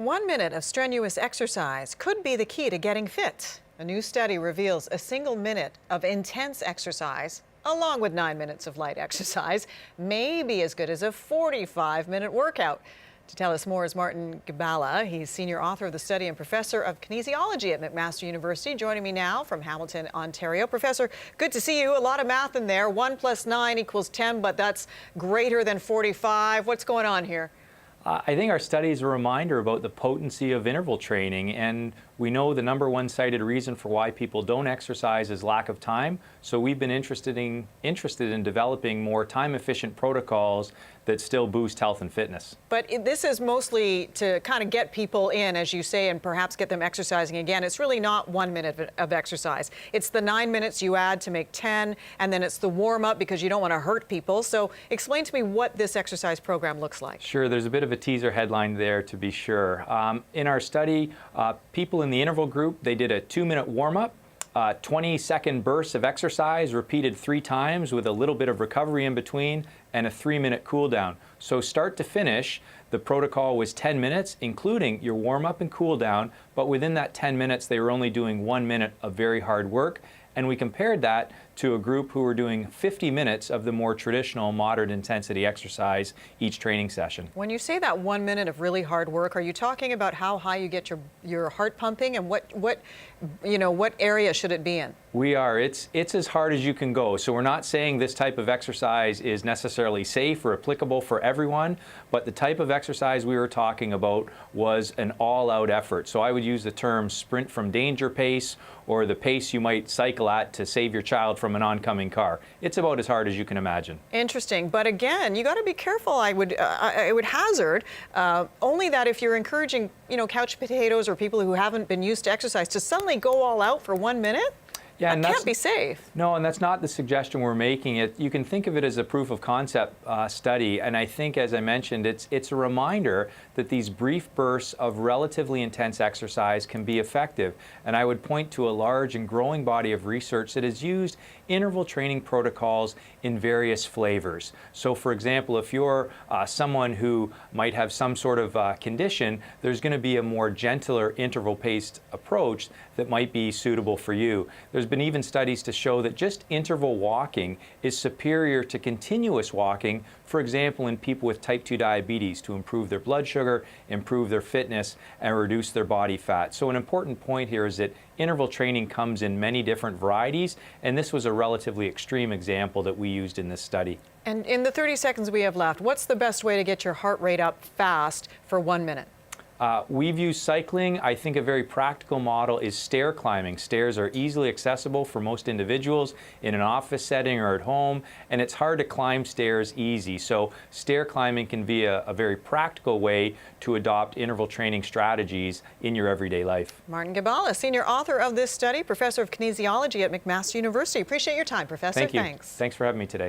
1 minute of strenuous exercise could be the key to getting fit. A new study reveals a single minute of intense exercise, along with 9 minutes of light exercise, may be as good as a 45-minute workout. To tell us more is Martin Gibala. He's senior author of the study and professor of kinesiology at McMaster University. Joining me now from Hamilton, Ontario. Professor, good to see you. A lot of math in there. 1 + 9 = 10, but that's greater than 45. What's going on here? I think our study is a reminder about the potency of interval training, and we know the #1 cited reason for why people don't exercise is lack of time. So we've been interested in developing more time-efficient protocols that still boost health and fitness. But this is mostly to kind of get people in, as you say, and perhaps get them exercising again. It's really not 1 minute of exercise. It's the 9 minutes you add to make 10, and then it's the warm-up because you don't want to hurt people. So explain to me what this exercise program looks like. Sure, there's a bit of a teaser headline there to be sure. In our study, people in the interval group, they did a 2-minute warm-up, 20-second bursts of exercise repeated 3 times with a little bit of recovery in between, and a 3-minute cool down. So start to finish, the protocol was 10 minutes, including your warm-up and cool down, but within that 10 minutes, they were only doing 1 minute of very hard work. And we compared that to a group who were doing 50 minutes of the more traditional moderate intensity exercise each training session. When you say that 1 minute of really hard work, are you talking about how high you get your heart pumping, and what area should it be in? We are. It's as hard as you can go. So we're not saying this type of exercise is necessarily safe or applicable for everyone, but the type of exercise we were talking about was an all-out effort. So I would use the term sprint from danger pace, or the pace you might cycle at to save your child from an oncoming car. It's about as hard as you can imagine. Interesting. But again, you got to be careful. I would hazard only that if you're encouraging, couch potatoes or people who haven't been used to exercise to suddenly go all out for 1 minute. Yeah, that can't be safe. No, and that's not the suggestion we're making. You can think of it as a proof of concept study, and I think, as I mentioned, it's a reminder that these brief bursts of relatively intense exercise can be effective. And I would point to a large and growing body of research that has used interval training protocols in various flavors. So, for example, if you're someone who might have some sort of condition, there's going to be a more gentler interval-paced approach that might be suitable for you. There's been even studies to show that just interval walking is superior to continuous walking, for example, in people with type 2 diabetes, to improve their blood sugar, improve their fitness, and reduce their body fat. So an important point here is that interval training comes in many different varieties, and this was a relatively extreme example that we used in this study. And in the 30 seconds we have left, what's the best way to get your heart rate up fast for 1 minute? We've used cycling. I think a very practical model is stair climbing. Stairs are easily accessible for most individuals in an office setting or at home, and it's hard to climb stairs easy. So stair climbing can be a very practical way to adopt interval training strategies in your everyday life. Martin Gibala, senior author of this study, professor of kinesiology at McMaster University. Appreciate your time, Professor. Thank you. Thanks. Thanks for having me today.